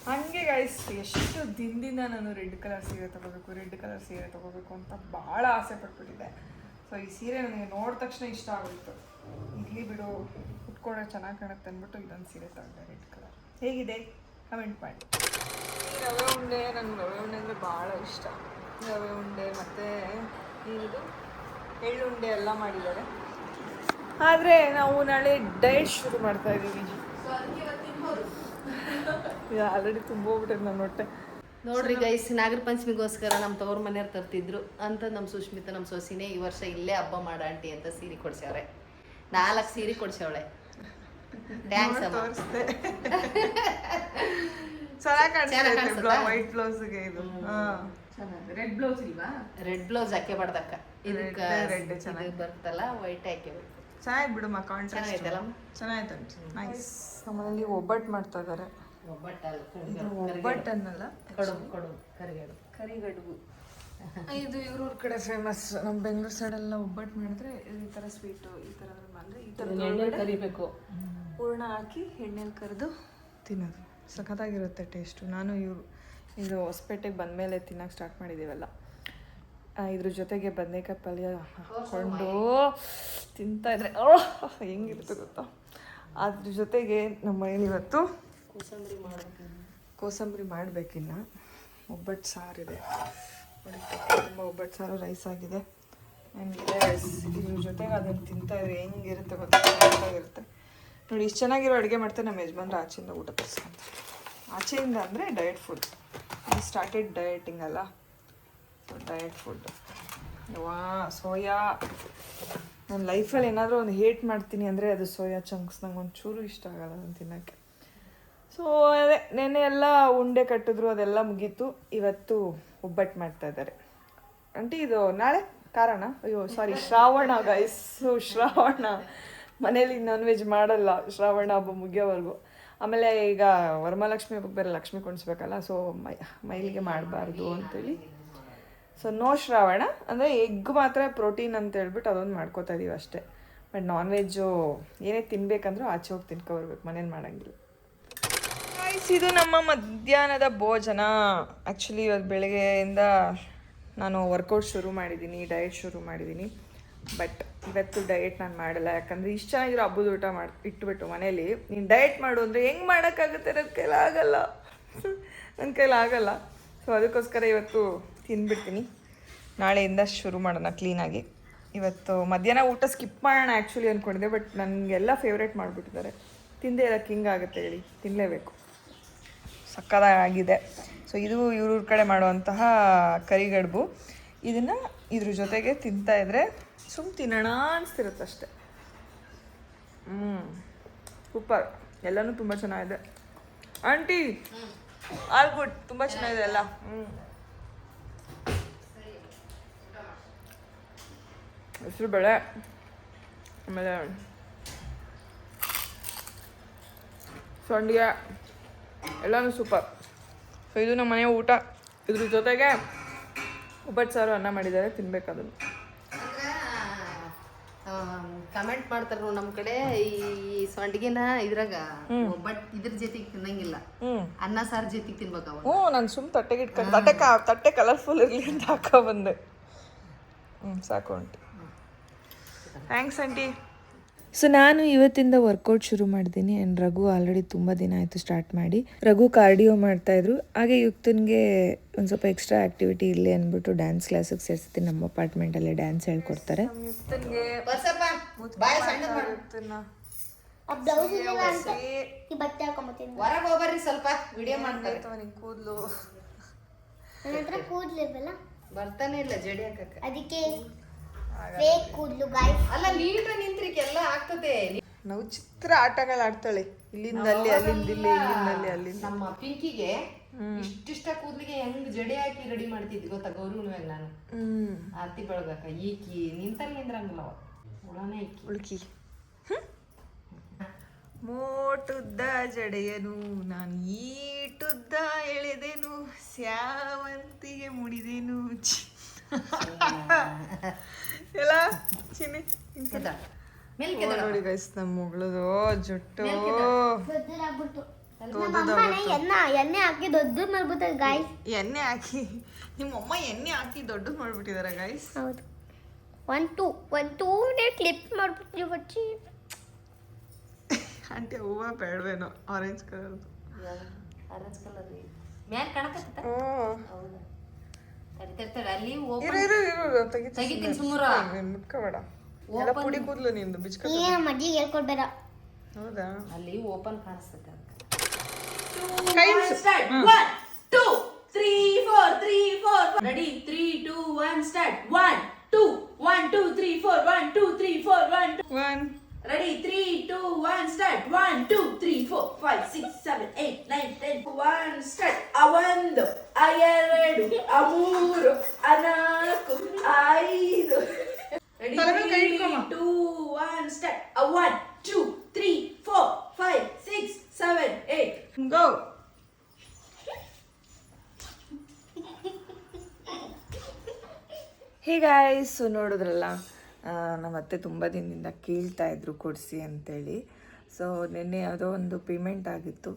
ಹಾಗೆ ಗೈಸ್, ಎಷ್ಟು ದಿನದಿಂದ ನಾನು ರೆಡ್ ಕಲರ್ ಸೀರೆ ತೊಗೋಬೇಕು ಅಂತ ಭಾಳ ಆಸೆ ಪಟ್ಬಿಟ್ಟಿದ್ದೆ. ಸೊ ಈ ಸೀರೆ ನನಗೆ ನೋಡಿದ ತಕ್ಷಣ ಇಷ್ಟ ಆಗೋಯಿತು. ಇರಲಿ ಬಿಡು, ಉಟ್ಕೊಂಡ್ರೆ ಚೆನ್ನಾಗಿ ಕಾಣುತ್ತೆ ಅಂದ್ಬಿಟ್ಟು ಇದೊಂದು ಸೀರೆ ತಗೊಂಡೆ, ರೆಡ್ ಕಲರ್. ಹೇಗಿದೆ ಕಮೆಂಟ್ ಮಾಡಿ. ರವೆ ಉಂಡೆ, ನನಗೆ ರವೆ ಉಂಡೆ ಅಂದರೆ ಭಾಳ ಇಷ್ಟ. ರವೆ ಉಂಡೆ ಮತ್ತು ಏನಿದು ಎಳ್ಳುಂಡೆ ಎಲ್ಲ ಮಾಡಿದ್ದಾರೆ. ಆದರೆ ನಾವು ನಾಳೆ ಡಯಟ್ ಶುರು ಮಾಡ್ತಾ ಇದ್ದೀವಿ. ಆಲ್ರೆಡಿ ತುಂಬೋಗ್ಬಿಟ್ಟೆ ನನ್ನ ಹೊಟ್ಟೆ. ನೋಡ್ರಿ ಗೈಸ್, ನಾಗರ ಪಂಚಮಿಗೋಸ್ಕರ ನಮ್ಮ ತವ್ರ ಮನೆಯವ್ರು ತರ್ತಿದ್ರು ಅಂತ ನಮ್ಮ ಸುಷ್ಮಿತಾ, ನಮ್ಮ ಸೊಸಿನೇ ಈ ವರ್ಷ ಇಲ್ಲೇ ಹಬ್ಬ ಮಾಡ ಆಂಟಿ ಅಂತ ಸೀರೆ ಕೊಡ್ಸ್ಯಾವ್ರೆ. 4 ಸೀರೆ ಕೊಡ್ಸ್ಯಾವಳೆ. ಥ್ಯಾಂಕ್ಸ್ ಅಮ್ಮ. ತೋರಿಸ್ದೆ, ಚೆನ್ನಾಗಿ ಕಾಣಿಸ್ತಾ ವೈಟ್ ಬ್ಲೌಸ್ಗೆ. ಇದು ರೆಡ್ ಬ್ಲೌಸ್ ಇಲ್ವಾ? ರೆಡ್ ಬ್ಲೌಸ್ ಹಾಕೆ ಬಾರ್ದಕ್ಕ, ಇದಕ್ಕೆ ರೆಡ್ ಚೆನ್ನಾಗಿ ಬರ್ತಲ್ಲ, ವೈಟ್ ಹಾಕೇಬೇಕು. ಚೆನ್ನಾಗಿ ಬಿಡು ಮಾ, ಕಾಂಟ್ರಾಸ್ಟ್ ಚೆನ್ನಾಗೈತಲ್ಲ. ಚೆನ್ನಾಯ್ತು. ನೈಸ್. ನಮ್ಮನೇಲಿ ಒಬ್ಬಟ್ಟು ಮಾಡ್ತಾ ಇದ್ದಾರೆ. ಒಬ್ಬಟ್ಟು ಅನ್ನಲ್ಲ, ಕರಿಗಡುಬು. ಇದು ಇವ್ರ ಕಡೆ ಫೇಮಸ್. ನಮ್ಮ ಬೆಂಗಳೂರು ಸೈಡೆಲ್ಲ ಒಬ್ಬಟ್ಟು ಮಾಡಿದ್ರೆ ಈ ಥರ ಸ್ವೀಟು, ಈ ಥರ ಮಾಡಿದ್ರೆ ಈ ಥರ ಕರಿಬೇಕು, ಹೂರ್ಣ ಹಾಕಿ ಎಣ್ಣೆಲಿ ಕರೆದು ತಿನ್ನೋದು. ಸಖತ್ತಾಗಿರುತ್ತೆ ಟೇಸ್ಟು. ನಾನು ಇದು ಹೊಸಪೇಟೆಗೆ ಬಂದಮೇಲೆ ತಿನ್ನೋಕೆ ಸ್ಟಾರ್ಟ್ ಮಾಡಿದ್ದೀವಲ್ಲ, ಇದ್ರ ಜೊತೆಗೆ ಬದನೇಕಾಯಿ ಪಲ್ಯ ಹಾಕ್ಕೊಂಡು ತಿಂತಾಯಿದ್ರೆ ಹೆಂಗಿರುತ್ತೆ ಗೊತ್ತಾ. ಅದ್ರ ಜೊತೆಗೆ ನಮ್ಮ ಮನೇಲಿ ಇವತ್ತು ಕೋಸಂಬರಿ ಮಾಡಬೇಕಿನ್ನ. ಒಬ್ಬಟ್ಟು ಸಾರಿದೆ ನೋಡಿ, ತುಂಬ ಒಬ್ಬಟ್ಟು ಸಾರು ರೈಸ್ ಆಗಿದೆ. ಆ್ಯಂಡ್ ಇದ್ರ ಜೊತೆಗೆ ಅದನ್ನು ತಿಂತಾಯಿದ್ರೆ ಹೆಂಗಿರುತ್ತೆ ಗೊತ್ತಾಗಿರುತ್ತೆ ನೋಡಿ. ಇಷ್ಟು ಚೆನ್ನಾಗಿರೋ ಅಡುಗೆ ಮಾಡ್ತಾರೆ ನಮ್ಮ ಯಜಮಾನ್ರು. ಆಚೆಯಿಂದ ಊಟ ತರಿಸ್ಕೊಂತಾರೆ. ಆಚೆಯಿಂದ ಅಂದರೆ ಡಯಟ್ ಫುಡ್. ಈ ಸ್ಟಾರ್ಟೆಡ್ ಡಯಟಿಂಗ್ ಅಲ್ಲ, ಡಯಟ್ ಫುಡ್. ಸೋಯಾ, ನನ್ನ ಲೈಫಲ್ಲಿ ಏನಾದರೂ ಒಂದು ಹೇಟ್ ಮಾಡ್ತೀನಿ ಅಂದರೆ ಅದು ಸೋಯಾ ಚಂಕ್ಸ್. ನಂಗೆ ಒಂಚೂರು ಇಷ್ಟ ಆಗಲ್ಲ ಅದನ್ನು ತಿನ್ನೋಕ್ಕೆ. ಸೊ ಅದೇ ನೆನ್ನೆ ಎಲ್ಲ ಉಂಡೆ ಕಟ್ಟಿದ್ರು, ಅದೆಲ್ಲ ಮುಗೀತು. ಇವತ್ತು ಒಬ್ಬಟ್ಟು ಮಾಡ್ತಾಯಿದ್ದಾರೆ ಆಂಟಿ. ಇದು ನಾಳೆ ಕಾರಣ, ಶ್ರಾವಣ ಗೈಸ್. ಶ್ರಾವಣ ಮನೇಲಿ ನಾನ್ ವೆಜ್ ಮಾಡಲ್ಲ ಶ್ರಾವಣ ಹಬ್ಬ ಮುಗಿಯೋವರೆಗೂ. ಆಮೇಲೆ ಈಗ ವರಮಹಾಲಕ್ಷ್ಮಿ ಹಬ್ಬಕ್ಕೆ ಬೇರೆ ಲಕ್ಷ್ಮಿ ಕುಣಿಸ್ಬೇಕಲ್ಲ, ಸೊ ಮೈಲಿಗೆ ಮಾಡಬಾರ್ದು ಅಂತೇಳಿ. So no Shravana. ಅಂದರೆ ಎಗ್ ಮಾತ್ರ ಪ್ರೋಟೀನ್ ಅಂತ ಹೇಳ್ಬಿಟ್ಟು ಅದೊಂದು ಮಾಡ್ಕೋತಾ ಇದೀವಿ ಅಷ್ಟೇ. ಬಟ್ ನಾನ್ ವೆಜ್ಜು ಏನೇ ತಿನ್ಬೇಕಂದ್ರೂ ಆಚೆ ಹೋಗಿ ತಿನ್ಕೊಬರ್ಬೇಕು, ಮನೇಲಿ ಮಾಡೋಂಗಿಲ್ಲ. ಇದು ನಮ್ಮ ಮಧ್ಯಾಹ್ನದ ಭೋಜನ. ಆ್ಯಕ್ಚುಲಿ ಇವತ್ತು ಬೆಳಗ್ಗೆಯಿಂದ ನಾನು ವರ್ಕೌಟ್ ಶುರು ಮಾಡಿದ್ದೀನಿ, ಡಯಟ್ ಶುರು ಮಾಡಿದ್ದೀನಿ. ಬಟ್ ಇವತ್ತು ಡಯಟ್ ನಾನು ಮಾಡಲ್ಲ. ಯಾಕಂದರೆ ಇಷ್ಟು ಚೆನ್ನಾಗಿರೋ ಹಬ್ಬದ ಊಟ ಇಟ್ಬಿಟ್ಟು ಮನೇಲಿ ನೀನು ಡಯಟ್ ಮಾಡು ಅಂದರೆ ಹೆಂಗೆ ಮಾಡೋಕ್ಕಾಗುತ್ತೆ? ನನ್ನ ಕೈಲಾಗಲ್ಲ. ಸೊ ಅದಕ್ಕೋಸ್ಕರ ಇವತ್ತು ತಿಂದ್ಬಿಡ್ತೀನಿ. ನಾಳೆಯಿಂದ ಶುರು ಮಾಡೋಣ ಕ್ಲೀನಾಗಿ. ಇವತ್ತು ಮಧ್ಯಾಹ್ನ ಊಟ ಸ್ಕಿಪ್ ಮಾಡೋಣ ಆ್ಯಕ್ಚುಲಿ ಅಂದ್ಕೊಂಡಿದ್ದೆ. ಬಟ್ ನನಗೆಲ್ಲ ಫೇವ್ರೇಟ್ ಮಾಡಿಬಿಟ್ಟಿದ್ದಾರೆ. ತಿಂದೇ ಇರೋಕ್ಕೆ ಹಿಂಗಾಗುತ್ತೆ ಹೇಳಿ, ತಿನ್ನಲೇಬೇಕು. ಸಕ್ಕತ್ತಾಗಿದೆ. ಸೊ ಇದು ಇವ್ರ ಕಡೆ ಮಾಡುವಂತಹ ಕರಿಗಡುಬು. ಇದನ್ನು ಇದ್ರ ಜೊತೆಗೆ ತಿಂತಾಯಿದ್ರೆ ತಿನ್ನೋಣ ಅನಿಸ್ತಿರುತ್ತೆ ಅಷ್ಟೆ. ಸೂಪರ್. ಎಲ್ಲನೂ ತುಂಬ ಚೆನ್ನಾಗಿದೆ ಆಂಟಿ. ಆಲ್ ಗುಡ್, ತುಂಬ ಚೆನ್ನಾಗಿದೆ ಎಲ್ಲ. ಹೆಸರು ಬೇಳೆ, ಆಮೇಲೆ ಸಂಡಿಗೆ, ಎಲ್ಲನೂ ಸೂಪರ್. ಸೊ ಇದು ನಮ್ಮ ಮನೆಯ ಊಟ. ಇದ್ರ ಜೊತೆಗೆ ಒಬ್ಬಟ್ಟು ಸಾರು ಅನ್ನ ಮಾಡಿದ್ದಾರೆ, ತಿನ್ಬೇಕು ಅದನ್ನು. ಕಮೆಂಟ್ ಮಾಡ್ತಾರ ನೋಡ್ ನಮ್ ಕಡೆ ಈ ಸಂಡ್ಗಿನ ಇದ್ರಾಗ ಬಟ್ ಇದ್ರ ಜೊತೆಗೆ ತಿನ್ನಂಗಿಲ್ಲ, ಅನ್ನ ಸಾರು ಜೊತೆಗೆ ತಿನ್ಬೇಕು ಅವ. ನಾನು ಸುಮ್ ತಟ್ಟೆಗೆ ಇಟ್ಕೊಂಡು ತಟ್ಟೆ ಕಲರ್ಫುಲ್ ಇರಲಿ ಅಂತ ಹಾಕೋ ಬಂದೆ. ಸಾಕು ಆಂಟಿ, ಥ್ಯಾಂಕ್ಸ್ ಆಂಟಿ. ಸೊ ನಾನು ಇವತ್ತಿಂದ ವರ್ಕೌಟ್ ಶುರು ಮಾಡಿದ್ದೀನಿ. ಆ್ಯಂಡ್ ರಘು ಆಲ್ರೆಡಿ ತುಂಬ ದಿನ ಆಯಿತು ಸ್ಟಾರ್ಟ್ ಮಾಡಿ. ರಘು ಕಾರ್ಡಿಯೋ ಮಾಡ್ತಾಯಿದ್ರು, ಹಾಗೆ ಯುಕ್ತನ್ಗೆ ಒಂದು ಸ್ವಲ್ಪ ಎಕ್ಸ್ಟ್ರಾ ಆ್ಯಕ್ಟಿವಿಟಿ ಇರಲಿ ಅಂದ್ಬಿಟ್ಟು ಡ್ಯಾನ್ಸ್ ಕ್ಲಾಸಿಗೆ ಸೇರಿಸ್ತೀನಿ. ನಮ್ಮ ಅಪಾರ್ಟ್ಮೆಂಟಲ್ಲೇ ಡ್ಯಾನ್ಸ್ ಹೇಳ್ಕೊಡ್ತಾರೆ. ಯುಕ್ತನ್ಗೆ ಬಟ್ಟೆ ಹಾಕೊಂಬತ್ತೀನಿ. ಹೊರಗೆ ಹೋಗ್ಬರ್ರಿ, ಸ್ವಲ್ಪ ವಿಡಿಯೋ ಮಾಡ್ತಾರೆ. ಕೂದಲು ನನ್ನ ಹತ್ರ ಕೂದ್ಲಿಲ್ವಲ್ಲ, ಬರ್ತಾನೆ ಇಲ್ಲ ಜಡಿ ಹಾಕಕ್ಕ. ಅದಕ್ಕೆ ಫೇಕ್ ಕೂದ್ಲು ಗಾಯ್ಸ್. ಅಲ್ಲ ನೀಟ ನಿಂತ್ರಿಕೆ ಎಲ್ಲ ಆಗ್ತದೆ. ನಾವು ಚಿತ್ರ ಆಟಗಳು ಆಡ್ತಾಳೆ, ಇಲ್ಲಿಂದ ಅಲ್ಲಿ, ಅಲ್ಲಿಂದ ಇಲ್ಲಿ, ಇಲ್ಲಿಂದ ಅಲ್ಲಿ, ಅಲ್ಲಿಂದ. ನಮ್ಮ ಪಿಂಕಿಗೆ ಇಷ್ಟಿಷ್ಟ ಕೂದ್ಲಿಗೆ ಹೆಂಗ್ ಜಡೆ ಹಾಕಿ ರೆಡಿ ಮಾಡ್ತಿದ್ವಿ ಗೊತ್ತಾ ಗೌರಿ ಹುಣ್ಣಿಮೆಗೆ. ನಾನು ಆರ್ತಿ ಬೆಳಗಾಕ ಈಕಿ ನಿಂತಲ್ಲಿ ನಿಂದ್ರಂಗಿಲ್ಲ, ಉಳನೇ ಈಕಿ ಉಳ್ಕಿ ಮೋಟುದ್ದ ಜಡೆಯನು ನಾನು ಈಟುದ್ದ ಎಳೆದೆನು ಸ್ಯಾವಂತಿಗೆ ಮುಡಿದೆನು ಎಲ್ಲ ಚಿನ್ನಿ ನೋಡಿ ಗೈಸ್. ನಮ್ಮ ಮಗಳದು ಜುಟ್ಟು ದೊಡ್ಡದಾಗ್ಬಿಟ್ಟು ಎಣ್ಣೆ ಹಾಕಿ ದೊಡ್ಡ ಮಾಡ್ಬಿಟ್ಟಾರೆ ಗಾಯ್ಸ್. ಎಣ್ಣೆ ಹಾಕಿ ನಿಮ್ಮಮ್ಮ ಎಣ್ಣೆ ಹಾಕಿ ದೊಡ್ಡದು ಮಾಡ್ಬಿಟ್ಟಿದಾರ ಗಾಯ್ಸ್. ಹೌದು, ಒಂದು ಟೂನೇ ಕ್ಲಿಪ್ ಮಾಡ್ಬಿಟ್ರಿ ಬಚ್ಚಿ. ಆಂಟಿ ಹೂವು ಬೇಡವೇನೋ ಆರೆಂಜ್ ಕಲರ್ದು. ಆರೆಂಜ್ ಕಲರ್ ಮ್ಯಾಲ್ ಕಾಣಕತ್ತ. ಹೌದಾ, ತಡಿ ಅಲ್ಲಿ ತೆಗಿತೀನಿ ಸುಮ್ಮರ. ಮುಟ್ಕೋಬೇಡ, ಎಲ್ಲ ಪುಡಿ ಕೂದಲು ನಿಂದು ಬಿಚ್ಕ. ಮಜ್ಜಿಗೆ ಹೇಳ್ಕೊಡ್ಬೇಡ. ಹೌದಾ, ಅಲ್ಲಿ ಓಪನ್ ಕಾಣಿಸ್ತದೆ. 1 2 3 4 3 4 ready 3 2 1 start 1 2 1 2 3 4 1 2 3 4 1 2 1 ready 3 2 1 start 1 2 3 4 5 6 7 8 9 10 1 start. ಒಂದು ಎರಡು ಮೂರು ನಾಲ್ಕು ಐದು ರೆಡಿ 2 1 ಸ್ಟಾರ್ಟ್ 1 2 3 4 5 6 7 8 ಗೋ. ಹೇ ಗಾಯ್ಸ್, ನೋಡಿದ್ರಲ್ಲ, ನಮ್ಮ ಅತ್ತೆ ತುಂಬ ದಿನದಿಂದ ಕೇಳ್ತಾ ಇದ್ರು ಕೊಡಿಸಿ ಅಂತೇಳಿ. ಸೊ ನಿನ್ನೆ ಯಾವುದೋ ಒಂದು ಪೇಮೆಂಟ್ ಆಗಿತ್ತು,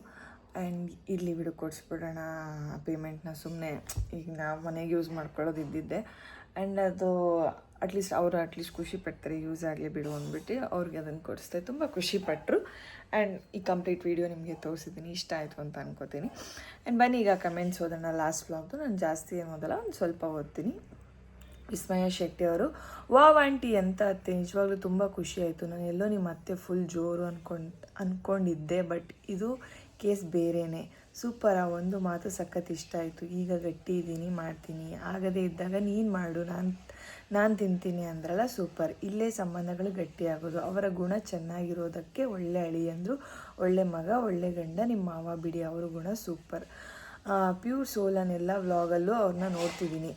ಆ್ಯಂಡ್ ಇಲ್ಲಿ ಬಿಡು ಕೊಡಿಸ್ಬಿಡೋಣ ಆ ಪೇಮೆಂಟ್ನ, ಸುಮ್ಮನೆ ಈಗ ನಾವು ಮನೆಗೆ ಯೂಸ್ ಮಾಡ್ಕೊಳ್ಳೋದು ಇದ್ದಿದ್ದೆ. ಆ್ಯಂಡ್ ಅದು ಅಟ್ಲೀಸ್ಟ್ ಅವರು ಖುಷಿ ಪಡ್ತಾರೆ, ಯೂಸ್ ಆಗಲಿ ಬಿಡು ಅಂದ್ಬಿಟ್ಟು ಅವ್ರಿಗೆ ಅದನ್ನು ಕೊಡಿಸ್ದೆ. ತುಂಬ ಖುಷಿಪಟ್ಟರು. ಆ್ಯಂಡ್ ಈ ಕಂಪ್ಲೀಟ್ ವೀಡಿಯೋ ನಿಮಗೆ ತೋರಿಸಿದ್ದೀನಿ, ಇಷ್ಟ ಆಯಿತು ಅಂತ ಅನ್ಕೋತೀನಿ. ಆ್ಯಂಡ್ ಬನ್ನಿ ಈಗ ಕಮೆಂಟ್ಸ್ ಓದೋಣ. ಲಾಸ್ಟ್ ವ್ಲಾಗ್ದು ನಾನು ಜಾಸ್ತಿ ಏನು ಓದಲ್ಲ, ಒಂದು ಸ್ವಲ್ಪ ಓದ್ತೀನಿ. ವಿಸ್ಮಯ ಶೆಟ್ಟಿ ಅವರು, ವಾವ್ ಆಂಟಿ ಅಂತ ಅತ್ತೆ, ನಿಜವಾಗ್ಲೂ ತುಂಬ ಖುಷಿ ಆಯಿತು. ನಾನು ಎಲ್ಲೋ ನಿಮ್ಮ ಅತ್ತೆ ಫುಲ್ ಜೋರು ಅಂದ್ಕೊಂಡಿದ್ದೆ, ಬಟ್ ಇದು ಕೇಸ್ ಬೇರೆಯೇ. ಸೂಪರ, ಒಂದು ಮಾತು ಸಖತ್ ಇಷ್ಟ ಆಯಿತು. ಈಗ ಗಟ್ಟಿ ಇದ್ದೀನಿ, ಮಾಡ್ತೀನಿ. ಆಗದೇ ಇದ್ದಾಗ ನೀನು ಮಾಡು, ನಾನು ತಿಂತೀನಿ ಅಂದ್ರಲ್ಲ, ಸೂಪರ್. ಇಲ್ಲೇ ಸಂಬಂಧಗಳು ಗಟ್ಟಿಯಾಗೋದು. ಅವರ ಗುಣ ಚೆನ್ನಾಗಿರೋದಕ್ಕೆ ಒಳ್ಳೆ ಅಳಿಯಂದರು, ಒಳ್ಳೆ ಮಗ, ಒಳ್ಳೆ ಗಂಡ. ನಿಮ್ಮ ಮಾವ ಬಿಡಿ, ಅವ್ರ ಗುಣ ಸೂಪರ್. ಪ್ಯೂರ್ ಸೋಲನ್ನೆಲ್ಲ ವ್ಲಾಗಲ್ಲೂ ಅವ್ರನ್ನ ನೋಡ್ತಿದ್ದೀನಿ.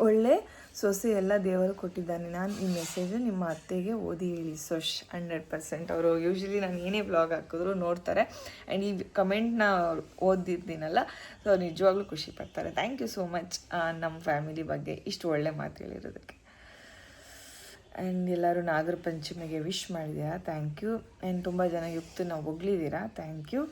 ಒಳ್ಳೆ ಸೊಸೆ ಎಲ್ಲ ದೇವರು ಕೊಟ್ಟಿದ್ದಾನೆ. ನಾನು ಈ ಮೆಸೇಜು ನಿಮ್ಮ ಅತ್ತೆಗೆ ಓದಿ ಹೇಳಿ ಸೊಶ್. 100% ಅವರು ಯೂಶ್ವಲಿ ನಾನು ಏನೇ ವ್ಲಾಗ್ ಹಾಕಿದ್ರು ನೋಡ್ತಾರೆ. ಆ್ಯಂಡ್ ಈ ಕಮೆಂಟ್ನ ಓದಿದ್ದೀನಲ್ಲ, ಸೊ ಅವ್ರು ನಿಜವಾಗ್ಲೂ ಖುಷಿ ಪಡ್ತಾರೆ. ಥ್ಯಾಂಕ್ ಯು ಸೋ ಮಚ್ ನಮ್ಮ ಫ್ಯಾಮಿಲಿ ಬಗ್ಗೆ ಇಷ್ಟು ಒಳ್ಳೆ ಮಾತು ಹೇಳಿರೋದಕ್ಕೆ. ಆ್ಯಂಡ್ ಎಲ್ಲರೂ ನಾಗರ ಪಂಚಮಿಗೆ ವಿಶ್ ಮಾಡಿದ್ದೀರಾ, ಥ್ಯಾಂಕ್ ಯು. ಆ್ಯಂಡ್ ತುಂಬ ಜನ ಯುಕ್ತನ ಹೊಗಳಿದ್ದೀರಾ, ಥ್ಯಾಂಕ್ ಯು.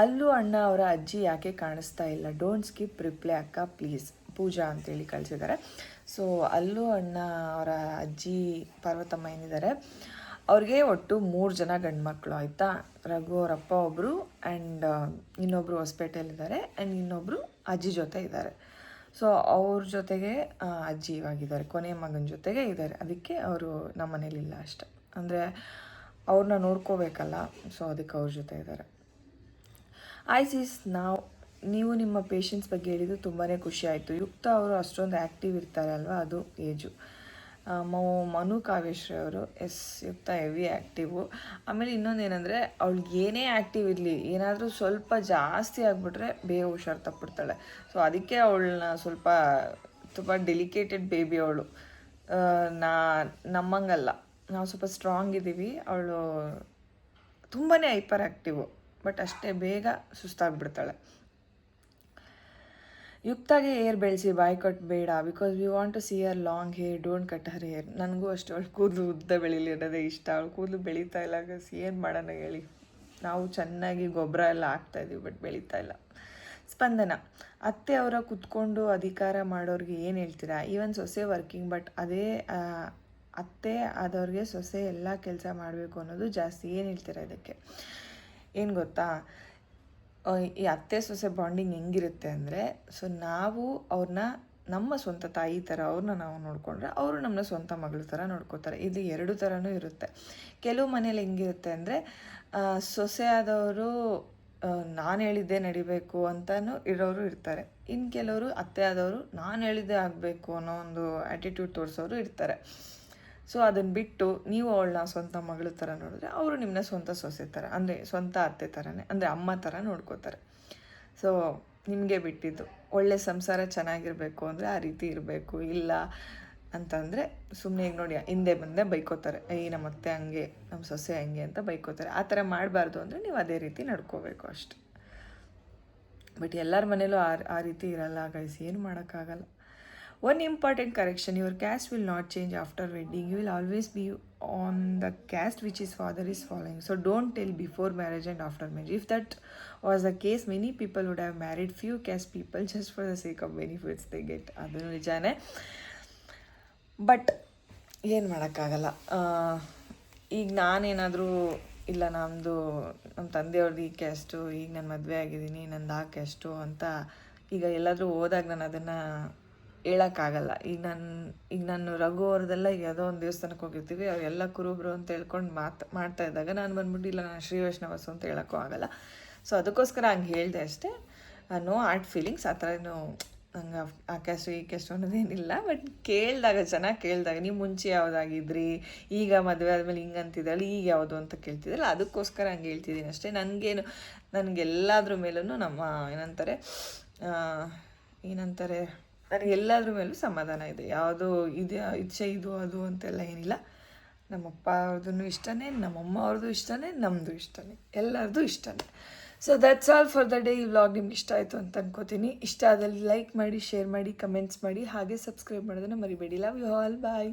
ಅಲ್ಲು ಅಣ್ಣ ಅವರ ಅಜ್ಜಿ ಯಾಕೆ ಕಾಣಿಸ್ತಾ ಇಲ್ಲ? ಡೋಂಟ್ ಸ್ಕಿಪ್ ರಿಪ್ಲೈ ಅಕ್ಕ ಪ್ಲೀಸ್. ಪೂಜಾ ಅಂತೇಳಿ ಕಳಿಸಿದ್ದಾರೆ. ಸೊ ಅಲ್ಲು ಅಣ್ಣ ಅವರ ಅಜ್ಜಿ ಪಾರ್ವತಮ್ಮ ಏನಿದ್ದಾರೆ, ಅವ್ರಿಗೆ ಒಟ್ಟು 3 ಜನ ಗಂಡು ಮಕ್ಕಳು, ಆಯಿತಾ. ರಘು ಅವರಪ್ಪ ಒಬ್ಬರು, ಆ್ಯಂಡ್ ಇನ್ನೊಬ್ಬರು ಹೊಸಪೇಟೆಯಲ್ಲಿದ್ದಾರೆ, ಆ್ಯಂಡ್ ಇನ್ನೊಬ್ಬರು ಅಜ್ಜಿ ಜೊತೆ ಇದ್ದಾರೆ. ಸೊ ಅವ್ರ ಜೊತೆಗೆ ಅಜ್ಜಿ ಇವಾಗಿದ್ದಾರೆ, ಕೊನೆಯ ಮಗನ ಜೊತೆಗೆ ಇದ್ದಾರೆ. ಅದಕ್ಕೆ ಅವರು ನಮ್ಮ ಮನೇಲಿಲ್ಲ ಅಷ್ಟೆ, ಅಂದರೆ ಅವ್ರನ್ನ ನೋಡ್ಕೋಬೇಕಲ್ಲ, ಸೊ ಅದಕ್ಕೆ ಅವ್ರ ಜೊತೆ ಇದ್ದಾರೆ. ಸಿಸ್, ನೀವು ನಿಮ್ಮ ಪೇಷನ್ಸ್ ಬಗ್ಗೆ ಹೇಳಿದ್ದು ತುಂಬಾ ಖುಷಿ ಆಯಿತು. ಯುಕ್ತ ಅವರು ಅಷ್ಟೊಂದು ಆ್ಯಕ್ಟಿವ್ ಇರ್ತಾರೆ ಅಲ್ವಾ, ಅದು ಏಜು. ಮನು ಕಾವ್ಯಶ್ರೀ ಅವರು, ಎಸ್, ಯುಕ್ತ ಹೆವಿ ಆ್ಯಕ್ಟಿವು. ಆಮೇಲೆ ಇನ್ನೊಂದು ಏನಂದರೆ, ಅವಳಿಗೆ ಏನೇ ಆ್ಯಕ್ಟಿವ್ ಇರಲಿ, ಏನಾದರೂ ಸ್ವಲ್ಪ ಜಾಸ್ತಿ ಆಗಿಬಿಟ್ರೆ ಬೇಗ ಹುಷಾರು ತಪ್ಪಿಡ್ತಾಳೆ. ಸೊ ಅದಕ್ಕೆ ಅವಳನ್ನ ತುಂಬ ಡೆಲಿಕೇಟೆಡ್ ಬೇಬಿ ಅವಳು. ನಮ್ಮಂಗಲ್ಲ, ನಾವು ಸ್ವಲ್ಪ ಸ್ಟ್ರಾಂಗ್ ಇದ್ದೀವಿ, ಅವಳು ತುಂಬಾ ಹೈಪರ್ ಆ್ಯಕ್ಟಿವು, ಬಟ್ ಅಷ್ಟೇ ಬೇಗ ಸುಸ್ತಾಗ್ಬಿಡ್ತಾಳೆ. ಯುಕ್ತಾಗೆ ಹೇರ್ ಬೆಳೆಸಿ ಬಾಯ್ ಕಟ್ ಬೇಡ because we want to see her long hair, don't cut her hair. ನನಗೂ ಅಷ್ಟು ಅವಳು ಕೂದಲು ಉದ್ದ ಬೆಳೀಲಿ ಅನ್ನೋದೇ ಇಷ್ಟ. ಅವಳು ಕೂದಲು ಬೆಳೀತಾ ಇಲ್ಲ ಗಸ್, ಏನು ಮಾಡೋಣ ಹೇಳಿ. ನಾವು ಚೆನ್ನಾಗಿ ಗೊಬ್ಬರ ಎಲ್ಲ ಹಾಕ್ತಾಯಿದ್ದೀವಿ ಬಟ್ ಬೆಳೀತಾ ಇಲ್ಲ. ಸ್ಪಂದನ, ಅತ್ತೆ ಅವರ ಕುತ್ಕೊಂಡು ಅಧಿಕಾರ ಮಾಡೋರಿಗೆ ಏನು ಹೇಳ್ತೀರಾ? ಈವನ್ ಸೊಸೆ ವರ್ಕಿಂಗ್, ಬಟ್ ಅದೇ ಅತ್ತೆ ಆದವ್ರಿಗೆ ಸೊಸೆ ಎಲ್ಲ ಕೆಲಸ ಮಾಡಬೇಕು ಅನ್ನೋದು ಜಾಸ್ತಿ. ಏನು ಹೇಳ್ತೀರಾ ಇದಕ್ಕೆ? ಏನು ಗೊತ್ತಾ, ಈ ಅತ್ತೆ ಸೊಸೆ ಬಾಂಡಿಂಗ್ ಹೆಂಗಿರುತ್ತೆ ಅಂದರೆ, ಸೊ ನಾವು ಅವ್ರನ್ನ ನಮ್ಮ ಸ್ವಂತ ತಾಯಿ ಥರ ಅವ್ರನ್ನ ನಾವು ನೋಡಿಕೊಂಡ್ರೆ ಅವರು ನಮ್ಮನ್ನ ಸ್ವಂತ ಮಗಳ ಥರ ನೋಡ್ಕೋತಾರೆ. ಇದು ಎರಡು ಥರನೂ ಇರುತ್ತೆ. ಕೆಲವು ಮನೇಲಿ ಹೆಂಗಿರುತ್ತೆ ಅಂದರೆ, ಸೊಸೆ ಆದವರು ನಾನು ಹೇಳಿದ್ದೇ ನಡಿಬೇಕು ಅಂತಲೂ ಇರೋರು ಇರ್ತಾರೆ. ಇನ್ನು ಕೆಲವರು ಅತ್ತೆ ಆದವರು ನಾನು ಹೇಳಿದ್ದೇ ಆಗಬೇಕು ಅನ್ನೋ ಒಂದು ಆ್ಯಟಿಟ್ಯೂಡ್ ತೋರಿಸೋರು ಇರ್ತಾರೆ. ಸೊ ಅದನ್ನು ಬಿಟ್ಟು ನೀವು ಅವಳನ್ನ ಸ್ವಂತ ಮಗಳ ಥರ ನೋಡಿದ್ರೆ ಅವರು ನಿಮ್ಮನ್ನ ಸ್ವಂತ ಸೊಸೆ ಥರ, ಅಂದರೆ ಸ್ವಂತ ಅತ್ತೆ ಥರನೇ, ಅಂದರೆ ಅಮ್ಮ ಥರ ನೋಡ್ಕೋತಾರೆ. ಸೊ ನಿಮಗೆ ಬಿಟ್ಟಿದ್ದು. ಒಳ್ಳೆ ಸಂಸಾರ ಚೆನ್ನಾಗಿರಬೇಕು ಅಂದರೆ ಆ ರೀತಿ ಇರಬೇಕು. ಇಲ್ಲ ಅಂತಂದರೆ ಸುಮ್ಮನೆ ಈಗ ನೋಡಿ ಹಿಂದೆ ಬಂದೆ ಬೈಕೋತಾರೆ, ನಮ್ಮ ಅತ್ತೆ ಹಂಗೆ, ನಮ್ಮ ಸೊಸೆ ಹಂಗೆ ಅಂತ ಬೈಕೋತಾರೆ. ಆ ಥರ ಮಾಡಬಾರ್ದು ಅಂದರೆ ನೀವು ಅದೇ ರೀತಿ ನಡ್ಕೋಬೇಕು ಅಷ್ಟೆ. ಬಟ್ ಎಲ್ಲರ ಮನೇಲೂ ಆ ರೀತಿ ಇರಲ್ಲ ಗೈಸ್, ಏನು ಮಾಡೋಕ್ಕಾಗಲ್ಲ. One important correction, your caste will not change after wedding. You will always be on the caste which his father is following. So don't tell before marriage and after marriage. If that was the case, many people would have married few caste people just for the sake of benefits they get. ಅದು ನಿಜಾನೇ, but ಏನು ಮಾಡೋಕ್ಕಾಗಲ್ಲ. ಈಗ ನಾನೇನಾದರೂ ಇಲ್ಲ ನಮ್ಮ ತಂದೆಯವ್ರದ್ದು ಈ caste, ಈಗ ನಾನು ಮದುವೆ ಆಗಿದ್ದೀನಿ ನಂದು ಆ ಕ್ಯಾಸ್ಟು ಅಂತ ಈಗ ಎಲ್ಲಾದರೂ ಹೋದಾಗ ನಾನು ಅದನ್ನು ಹೇಳೋಕ್ಕಾಗಲ್ಲ. ಈಗ ನಾನು ರಘು ಅವ್ರದ್ದೆಲ್ಲ ಈಗ ಯಾವುದೋ ಒಂದು ದೇವಸ್ಥಾನಕ್ಕೆ ಹೋಗಿರ್ತೀವಿ, ಅವೆಲ್ಲ ಕುರುಬ್ರು ಅಂತ ಹೇಳ್ಕೊಂಡು ಮಾಡ್ತಾ ಇದ್ದಾಗ ನಾನು ಬಂದ್ಬಿಟ್ಟು ಇಲ್ಲ ನಾನು ಶ್ರೀ ವೈಷ್ಣವಸು ಅಂತ ಹೇಳೋಕ್ಕೂ ಆಗಲ್ಲ. ಸೊ ಅದಕ್ಕೋಸ್ಕರ ಹಂಗೆ ಹೇಳಿದೆ ಅಷ್ಟೇ. ನೋ ಆರ್ಟ್ ಫೀಲಿಂಗ್ಸ್, ಆ ಥರ ಏನು ನಂಗೆ ಆ ಕ್ಯಾಸ್ಟು ಈ ಕ್ಯಾಸ್ಟು ಅನ್ನೋದೇನಿಲ್ಲ. ಬಟ್ ಕೇಳಿದಾಗ ಚೆನ್ನಾಗಿ ಕೇಳಿದಾಗ ನೀವು ಮುಂಚೆ ಯಾವುದಾಗಿದ್ರಿ, ಈಗ ಮದುವೆ ಆದಮೇಲೆ ಹಿಂಗೆ ಅಂತಿದ್ದಲ್ಲ, ಈಗ ಯಾವುದು ಅಂತ ಕೇಳ್ತಿದ್ದಲ್ಲ, ಅದಕ್ಕೋಸ್ಕರ ಹಂಗೆ ಹೇಳ್ತಿದ್ದೀನಿ ಅಷ್ಟೇ. ನನಗೆಲ್ಲದ್ರ ಮೇಲೂ ನಮ್ಮ ಏನಂತಾರೆ ನನಗೆಲ್ಲದ್ರ ಮೇಲೂ ಸಮಾಧಾನ ಇದೆ. ಯಾವುದೋ ಇದು ಇಚ್ಛೆ ಇದು ಅದು ಅಂತೆಲ್ಲ ಏನಿಲ್ಲ. ನಮ್ಮಪ್ಪ ಅವ್ರದ್ದು ಇಷ್ಟನೇ, ನಮ್ಮಮ್ಮ ಅವ್ರದ್ದು ಇಷ್ಟನೇ, ನಮ್ಮದು ಇಷ್ಟನೇ, ಎಲ್ಲರದ್ದು ಇಷ್ಟನೇ. So that's all for the day. ಈ ವ್ಲಾಗ್ ನಿಮ್ಗೆ ಇಷ್ಟ ಆಯಿತು ಅಂತ ಅನ್ಕೋತೀನಿ. ಇಷ್ಟ ಆದಲ್ಲಿ ಲೈಕ್ ಮಾಡಿ, ಶೇರ್ ಮಾಡಿ, ಕಮೆಂಟ್ಸ್ ಮಾಡಿ, ಹಾಗೆ ಸಬ್ಸ್ಕ್ರೈಬ್ ಮಾಡೋದನ್ನು ಮರಿಬೇಡಿ. Love you all, bye.